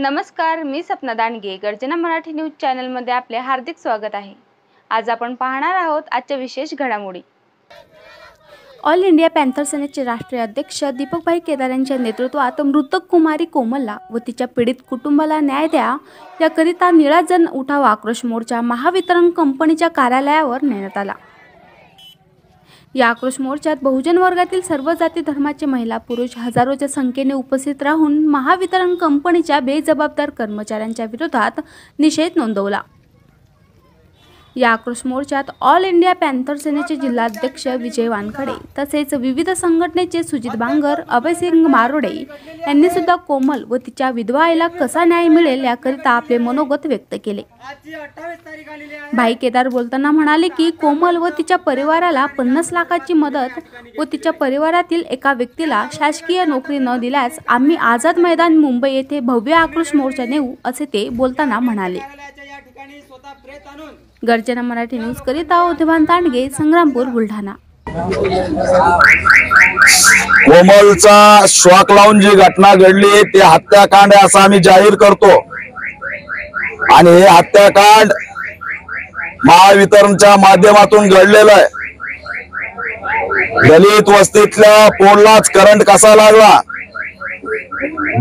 नमस्कार, मी सपना दांडगे. गर्जना मराठी न्यूज चॅनलमध्ये आपले हार्दिक स्वागत आहे. आज आपण पाहणार आहोत आजच्या विशेष घडामोडी. ऑल इंडिया पॅन्थर सेनेचे राष्ट्रीय अध्यक्ष दीपकभाई केदार यांच्या नेतृत्वात मृतक कुमारी कोमलला व तिच्या पीडित कुटुंबाला न्याय द्या याकरिता निळा जन उठाव आक्रोश मोर्चा महावितरण कंपनीच्या कार्यालयावर नेण्यात आला. या आक्रोश मोर्चात बहुजन वर्गातील सर्व जाती धर्माचे महिला पुरुष हजारोच्या संख्येने उपस्थित राहून महावितरण कंपनीच्या बेजबाबदार कर्मचाऱ्यांच्या विरोधात निषेध नोंदवला. या आक्रोश मोर्चात ऑल इंडिया पॅन्थर सेनेचे जिल्हाध्यक्ष विजय वानखडे तसेच विविध संघटनेचे सुजित बांगर, अभयसिंग मारोडे यांनी सुद्धा कोमल व तिच्या विधवा आईला कसा न्याय मिळेल याकरिता आपले मनोगत व्यक्त केले. भाई केदार बोलताना म्हणाले की कोमल व तिच्या परिवाराला 50 लाखाची मदत व तिच्या परिवारातील एका व्यक्तीला शासकीय नोकरी न दिल्यास आम्ही आझाद मैदान मुंबई येथे भव्य आक्रोश मोर्चा नेऊ असे ते बोलताना म्हणाले. गर्जना मराठी न्यूज करिता उद्यवान तांडगे, संग्रामपूर, बुलढाणा. कोमलचा शॉक लावून जी घटना घडली ते हत्याकांड असं आम्ही जाहीर करतो आणि हे हत्याकांड महावितरणच्या माध्यमातून घडलेलं आहे. दलित वस्तीतल्या पोललाच करंट कसा लागला,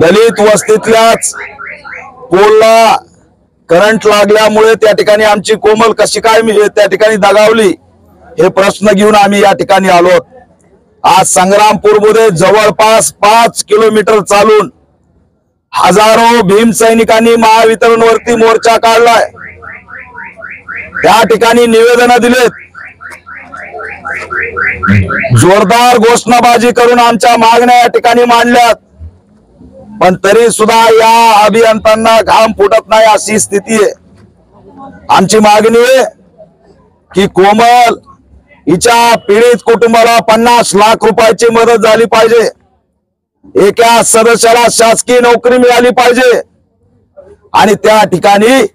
दलित वस्तीतल्याच पोलला करंट लागल्यामुळे त्या ठिकाणी आमची कोमल कशी काय त्या ठिकाणी दगावली हे प्रश्न घेऊन आम्ही या ठिकाणी आलो. आज संग्रामपूरमध्ये जवळपास 5 किलोमीटर चालून हजारो भीम सैनिकांनी महावितरणवरती मोर्चा काढलाय. त्या ठिकाणी निवेदन दिलेत, जोरदार घोषणाबाजी करून आमच्या मागण्या या ठिकाणी मांडल्यात, पण तरी सुद्धा या अभियंत्यांना घाम फुटत नाही अशी स्थिती आहे. आमची मागणी आहे की कोमल हिच्या पीडित कुटुंबाला 50 लाख रुपयाची मदत झाली पाहिजे, एका सदस्याला शासकीय नोकरी मिळाली पाहिजे आणि त्या ठिकाणी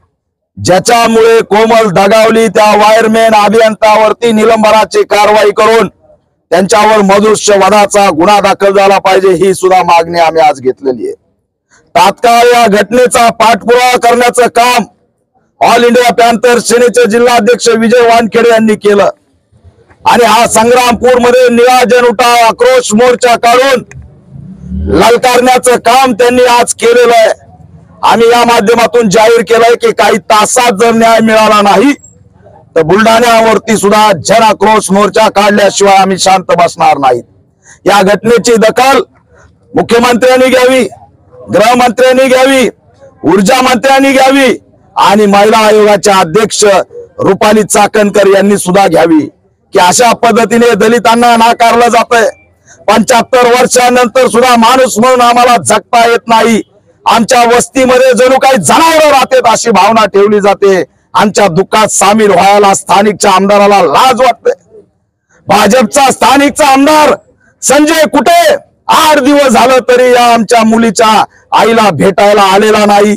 ज्याच्यामुळे कोमल दगावली त्या वायरमॅन अभियंतावरती निलंबनाची कारवाई करून त्यांच्यावर मनुष्यवधाचा गुन्हा दाखल झाला पाहिजे, ही सुद्धा मागणी आम्ही आज घेतलेली आहे. तात्काळ या घटनेचा पाठपुरावा करण्याचं काम ऑल इंडिया पॅन्थर सेनेचे जिल्हाध्यक्ष विजय वानखेडे यांनी केलं आणि हा संग्रामपूरमध्ये निळा जन उठाव आक्रोश मोर्चा काढून ललकारण्याचं काम त्यांनी आज केलेलं आहे. आम्ही या माध्यमातून जाहीर केलंय की काही तासात जर न्याय मिळाला नाही तर बुलढाण्यावरती सुद्धा जन आक्रोश मोर्चा काढल्याशिवाय आम्ही शांत बसणार नाहीत. या घटनेची दखल मुख्यमंत्र्यांनी घ्यावी, गृहमंत्र्यांनी घ्यावी, ऊर्जा मंत्र्यांनी घ्यावी आणि महिला आयोगाच्या अध्यक्ष रुपाली चाकणकर यांनी सुद्धा घ्यावी की अशा पद्धतीने दलितांना नाकारलं जातंय. 75 वर्षानंतर सुद्धा माणूस म्हणून आम्हाला जगता येत नाही. आमच्या वस्तीमध्ये जणू काही जनावरं राहतात अशी भावना ठेवली जाते. आमच्या दुःखात सामील व्हायला स्थानिकच्या आमदाराला लाज वाटते. भाजपचा स्थानिकचा आमदार संजय कुटे 8 दिवस झालं तरी या आमच्या मुलीच्या आईला भेटायला आलेला नाही.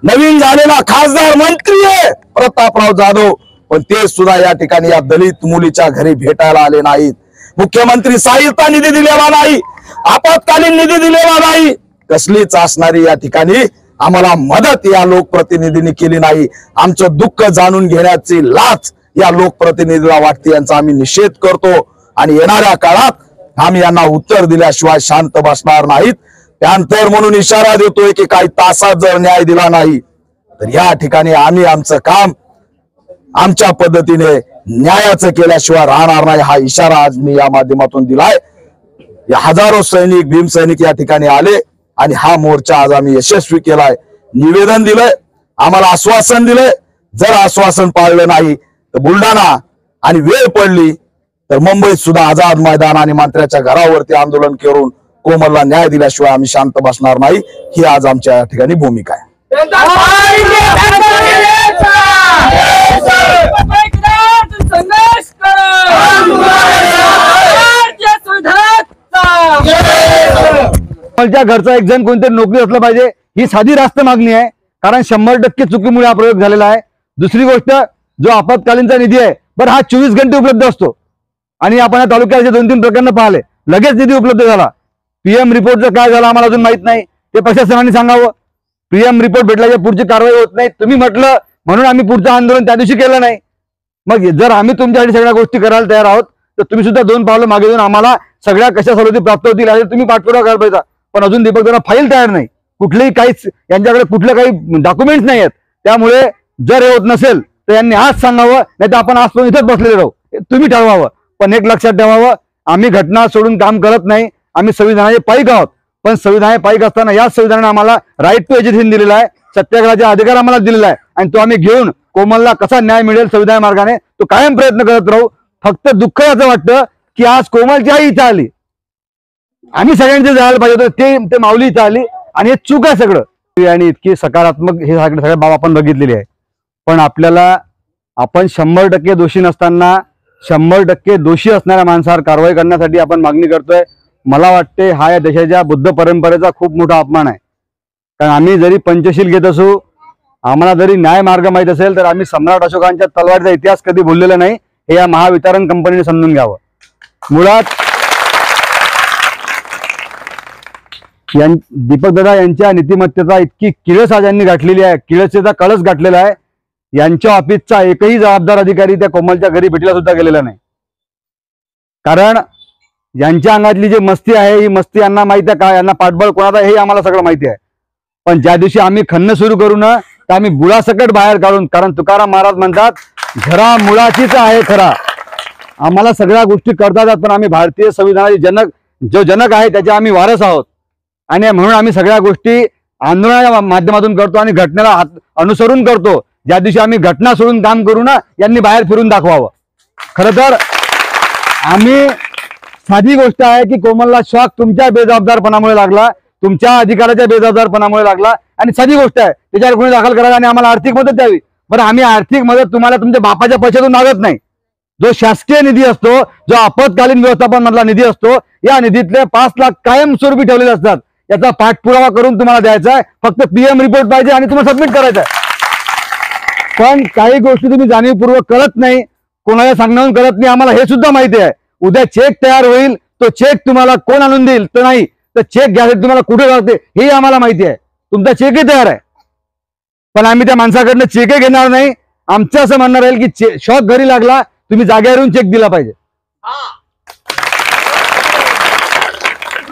नवीन झालेला खासदार मंत्री आहे प्रतापराव जाधव, पण ते सुद्धा या ठिकाणी या दलित मुलीच्या घरी भेटायला आले नाहीत. मुख्यमंत्री सहायता निधी दिलेला नाही, आपत्कालीन निधी दिलेला नाही, कसलीच असणारी या ठिकाणी आम्हाला मदत या लोकप्रतिनिधींनी केली नाही. आमचं दुःख जाणून घेण्याची लाच या लोकप्रतिनिधीला वाटते, यांचा आम्ही निषेध करतो आणि येणाऱ्या काळात आम्ही यांना उत्तर दिल्याशिवाय शांत बसणार नाहीत. पॅन्थर म्हणून इशारा देतोय की काही तासात जर न्याय दिला नाही तर या ठिकाणी आम्ही आमचं काम आमच्या पद्धतीने न्यायाचं केल्याशिवाय राहणार नाही, हा इशारा आज मी या माध्यमातून दिलाय. या हजारो सैनिक भीम सैनिक या ठिकाणी आले आणि हा मोर्चा आज आम्ही यशस्वी केलाय. निवेदन दिलंय, आम्हाला आश्वासन दिलंय, जर आश्वासन पाळलं नाही तर बुलढाणा आणि वेळ पडली तर मुंबईत सुद्धा आझाद मैदान आणि मंत्र्याच्या घरावरती आंदोलन करून कोमलला न्याय दिल्याशिवाय आम्ही शांत बसणार नाही, ही आज आमच्या या ठिकाणी भूमिका आहे. कोमलच्या घरचा एक जण कोणतरी नोकरी असलं पाहिजे, ही साधी रास्त मागणी आहे. कारण 100% चुकीमुळे हा प्रयोग झालेला आहे. दुसरी गोष्ट, जो आपत्कालीनचा निधी आहे बरं हा 24 घंटे उपलब्ध असतो आणि आपण या तालुक्याचे 2-3 प्रकरण पाहिले, लगेच निधी उपलब्ध झाला. PM रिपोर्टचं काय झालं आम्हाला अजून माहित नाही, ते प्रशासनाने सांगावं. पीएम रिपोर्ट भेटल्याच्या पुढची कारवाई होत नाही, तुम्ही म्हटलं म्हणून आम्ही पुढचं आंदोलन त्या दिवशी केलं नाही. मग जर आम्ही तुमच्यासाठी सगळ्या गोष्टी करायला तयार आहोत तर तुम्ही सुद्धा 2 पावलं मागे घेऊन आम्हाला सगळ्या कशा सवलती प्राप्त होतील याचा तुम्ही पाठपुरावा करायला पाहिजे. पण अजून दीपक दादा फाईल तयार नाही, कुठलेही काहीच यांच्याकडे कुठलं काही डॉक्युमेंट्स नाही आहेत. त्यामुळे जर हे होत नसेल तर यांनी आज सांगावं, नाही तर आपण आजपासून इथेच बसलेले राहू, तुम्ही ठरवावं. पण एक लक्षात ठेवावं, आम्ही घटना सोडून काम करत नाही, आम्ही संविधानाचे पाईक आहोत. पण संविधानाचे पाईक असताना याच संविधानाने आम्हाला राईट टू एज्युकेशन दिलेला आहे, सत्याग्रहाचा अधिकार आम्हाला दिलेला आहे आणि तो आम्ही घेऊन कोमलला कसा न्याय मिळेल संविधान मार्गाने तो कायम प्रयत्न करत राहू. फक्त दुःख याचं वाटतं की आज कोमलची आई इथं आली, आम्ही सगळ्यांचे जायला पाहिजे होतं, ते माऊली इथं आली आणि हे चूक आहे सगळं. आणि इतकी सकारात्मक हे सगळे बाब आपण बघितलेली आहे. पण आपल्याला आपण 100% दोषी नसताना 100% दोषी असणाऱ्या माणसावर कारवाई करण्यासाठी आपण मागणी करतोय. मला वाटते हा या देशाच्या बुद्ध परंपरेचा खूप मोठा अपमान आहे. कारण आम्ही जरी पंचशील घेत असू, आम्हाला जरी न्याय मार्ग माहीत असेल तर आम्ही सम्राट अशोकांच्या तलवारीचा इतिहास कधी बोललेला नाही, हे या महावितरण कंपनीने समजून घ्यावं. मुळात दीपक दादा यांच्या नीतिमत्तेचा इतकी किळस आज यांनी गाठलेली आहे, किळसेचा कळस गाठलेला आहे. यांच्या ऑफिसचा एकही जबाबदार अधिकारी त्या कोमलच्या घरी भेटीला सुद्धा गेलेला नाही. कारण यांच्या अंगातली जी मस्ती आहे ही मस्ती यांना माहिती आहे का, यांना पाठबळ कोणाचा हे आम्हाला सगळं माहिती आहे. पण ज्या दिवशी आम्ही खणणं सुरू करू ना तर आम्ही बुळासकट बाहेर काढून, कारण तुकाराम महाराज म्हणतात घरा मुळाचीच आहे खरा. आम्हाला सगळ्या गोष्टी करता येतात, पण आम्ही भारतीय संविधानाचे जो जनक आहे त्याचे आम्ही वारस आहोत आणि म्हणून आम्ही सगळ्या गोष्टी आंदोलनाच्या माध्यमातून करतो आणि घटनेला अनुसरून करतो. ज्या दिवशी आम्ही घटना सोडून काम करू ना यांनी बाहेर फिरून दाखवावं. खरं तर आम्ही साधी गोष्ट आहे की कोमलला शॉक तुमच्या बेजबाबदारपणामुळे लागला, तुमच्या अधिकाराच्या बेजबाबदारपणामुळे लागला आणि साधी गोष्ट आहे त्याच्यावर कोणी दाखल करायला आणि आम्हाला आर्थिक मदत द्यावी. बरं, आम्ही आर्थिक मदत तुम्हाला तुमच्या बापाच्या पैशातून मागत नाही. जो शासकीय निधी असतो, जो आपत्कालीन व्यवस्थापन मधला निधी असतो, या निधीतले 5 लाख कायमस्वरूपी ठेवलेले असतात. याचा पाठपुरावा करून तुम्हाला द्यायचा आहे. फक्त पीएम रिपोर्ट पाहिजे आणि तुम्हाला सबमिट करायचा आहे. पण काही गोष्टी तुम्ही जाणीवपूर्वक करत नाही, कोणाला सांगण्याहून करत नाही. आम्हाला हे सुद्धा माहिती आहे उद्या चेक तयार होईल, तो चेक तुम्हाला कोण आणून देईल तर नाही, तर चेक घ्यायसाठी तुम्हाला कुठे लागते हे आम्हाला माहिती आहे. तुमचा चेकही तयार आहे, पण आम्ही त्या माणसाकडनं चेकही घेणार नाही. आमचं असं म्हणणं राहील की शॉक घरी लागला, तुम्ही जागेवरून चेक दिला पाहिजे.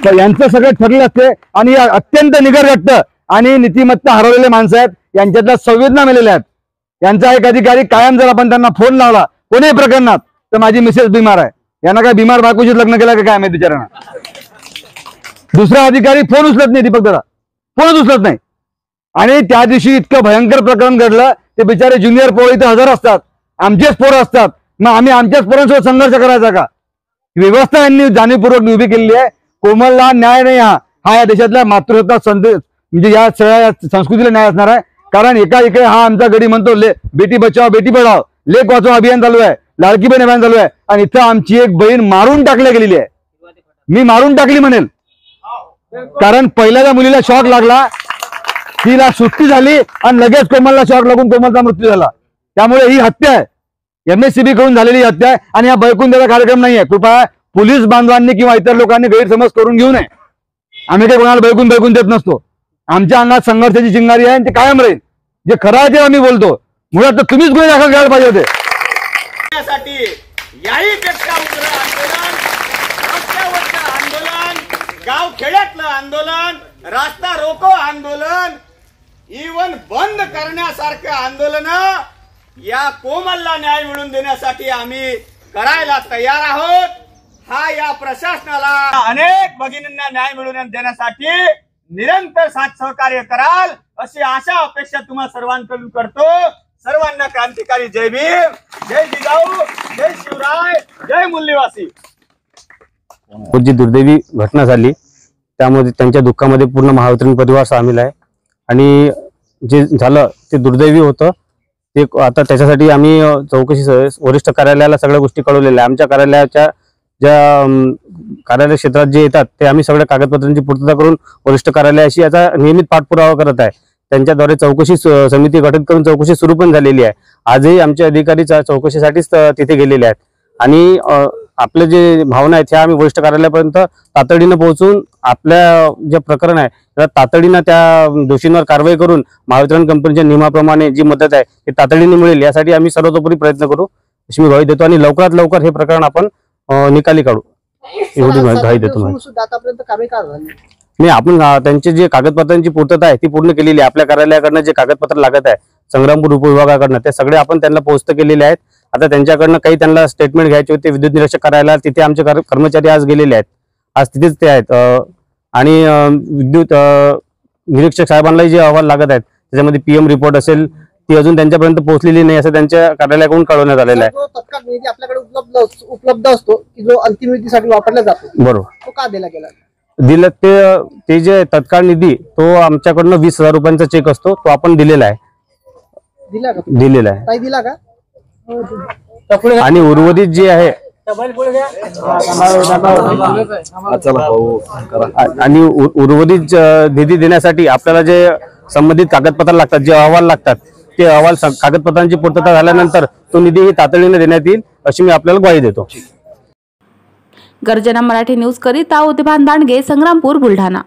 तर यांचं सगळं ठरलं असते आणि अत्यंत निगरगट्ट आणि नीतिमत्ता हरवलेले माणसं आहेत, यांच्यातल्या संवेदना मेलेल्या आहेत. यांचा एक अधिकारी कायम जर आपण त्यांना फोन लावला कोणीही प्रकरणात तर माझी मिसेस बिमार आहे, यांना काय बिमार बायकोशीच लग्न केलं का काय माहिती विचारांना. दुसरा अधिकारी फोन उचलत नाही, दीपक दादा फोनच उचलत नाही. आणि त्या दिवशी इतकं भयंकर प्रकरण घडलं, ते बिचारे ज्युनियर पोर इथे हजर असतात, आमचेच पोरं असतात, मग आम्ही आमच्याच पोरांसोबत संघर्ष करायचा का. व्यवस्था यांनी जाणीवपूर्वक उभी केलेली आहे. कोमलला न्याय नाही, हा या देशातल्या मातृसत्ता म्हणजे या सगळ्या संस्कृतीला न्याय असणार आहे. कारण एका इकडे हा आमचा गडी म्हणतो बेटी बचाव बेटी पढाव, लेक वाचवा अभियान चालू आहे, लाडकी बहीण अभियान चालू आहे, आणि इथं आमची एक बहीण मारून टाकल्या गेलेली आहे. मी मारून टाकली म्हणेल, कारण पहिल्या मुलीला शॉक लागला, तिला सुट्टी झाली आणि लगेच कोमलला शॉक लागून कोमलचा मृत्यू झाला. त्यामुळे ही हत्या आहे, MSCB कडून झालेली हत्या आहे आणि हा बैकून द्यायचा कार्यक्रम नाहीये. कृपया पोलीस बांधवांनी किंवा इतर लोकांनी गैरसमज करून घेऊ नये. आम्ही काही कोणाला बैकून देत नसतो. आमच्या अंगात संघर्षाची चिंगारी आहे, ते कायम राहील. जे खरं आहे ते आम्ही बोलतो. मुळात तर तुम्हीच गुन्हे दाखल घ्यायला पाहिजे होते. याहीपेक्षा उग्र आंदोलन, रस्त्यावरचं आंदोलन, गाव खेड्यातलं आंदोलन, रास्ता रोको आंदोलन, इवन बंद करण्यासारखं आंदोलन या कोमलला न्याय मिळवून देण्यासाठी आम्ही करायला तयार आहोत. हा या प्रशासनाला अनेक भगिनींना न्याय मिळवून देण्यासाठी निरंतर साथ सहकार्य कराल अशी आशा अपेक्षा तुम्हा सर्वांकडून करतो. सर्वांना क्रांतिकारी जय भीम, जय जिजाऊ, जय शिवराय, जय मूल्यवासी. जी दुर्दैवी घटना झाली त्यामध्ये त्यांच्या दुःखामध्ये पूर्ण महावितरण परिवार सामील आहे आणि जे झालं ते दुर्दैवी होतं. ते आता त्याच्यासाठी आम्ही चौकशी वरिष्ठ कार्यालयाला सगळ्या गोष्टी कळवलेल्या आहे. आमच्या कार्यालयाच्या ज्या कार्यालय क्षेत्रात जे येतात ते आम्ही सगळ्या कागदपत्रांची पूर्तता करून वरिष्ठ कार्यालयाशी याचा नियमित पाठपुरावा करत आहे. त्यांच्याद्वारे चौकशी समिती गठीत करून चौकशी सुरू पण झालेली आहे. आजही आमचे अधिकारी चौकशीसाठीच तिथे गेलेले आहेत आणि आपले जे भावना आहेत ह्या आम्ही वरिष्ठ कार्यालयापर्यंत तातडीनं पोहोचून आपल्या जे प्रकरण आहे त्याला तातडीनं त्या दोषींवर कारवाई करून महावितरण कंपनीच्या नियमाप्रमाणे जी मदत आहे ती तातडीने मिळेल यासाठी आम्ही सर्वतोपरी प्रयत्न करू अशी मी ग्वाही देतो आणि लवकरात लवकर हे प्रकरण आपण निकाली काढू एवढी ग्वाही देतो. आतापर्यंत कारवाई का झाली नाही, आपण त्यांचे जे कागदपत्रांची पूर्तता आहे ती पूर्ण केलेली आहे. आपल्या कार्यालयाकडनं जे कागदपत्र लागत आहे संग्रामपूर उपविभागाकडनं ते सगळे आपण त्यांना पोहोचत केलेले आहेत. आता त्यांच्याकडनं काही त्यांना स्टेटमेंट घ्यायचे होते विद्युत निरीक्षक कार्यालयात, तिथे आमचे कर्मचारी आज गेलेले आहेत, आज तिथेच ते आहेत. आणि विद्युत निरीक्षक साहेबांनाही जे अहवाल लागत आहेत त्याच्यामध्ये PM रिपोर्ट असेल ती अजून त्यांच्यापर्यंत पोहोचलेली नाही असं त्यांच्या कार्यालयाकडून कळवण्यात आलेलं आहे. जो तत्काळ निधी आपल्याकडे उपलब्ध असतो की जो अंतिम निधीसाठी वापरला जातो बरोबर, तो का दिला गेला दिलं ते जे तत्काळ निधी तो आमच्याकडनं 20,000 रुपयांचा चेक असतो तो आपण दिलेला आहे. दिलेला आहे काही दिला का आणि उर्वरित जे आहे आणि उर्वरित निधी देण्यासाठी आपल्याला जे संबंधित कागदपत्र लागतात जे अहवाल लागतात ते अहवाल कागदपत्रांची पूर्तता झाल्यानंतर तो निधी तातडीने देण्यात येईल अशी मी आपल्याला ग्वाही देतो. गर्जना मराठी न्यूज करिता उद्भान दांडगे, संग्रामपूर, बुलढाणा.